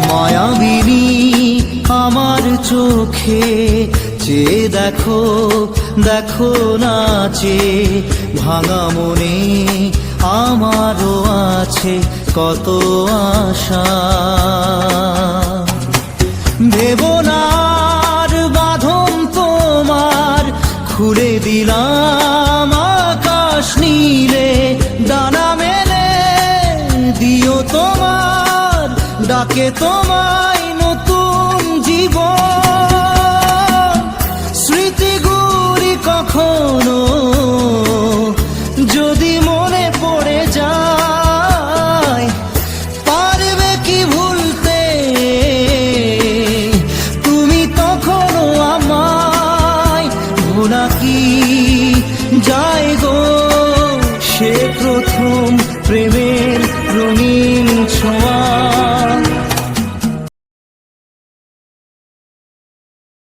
মায়াবিনী আমার চোখে চেয়ে দেখো, দেখো নাচে ভাঙা মনে আমারও আছে কত আশা। ভেবনার বাঁধন তোমার খুলে দিলাম আকাশ নীলে, ডানা মেলে দিও তোমার ডাকে তোমায়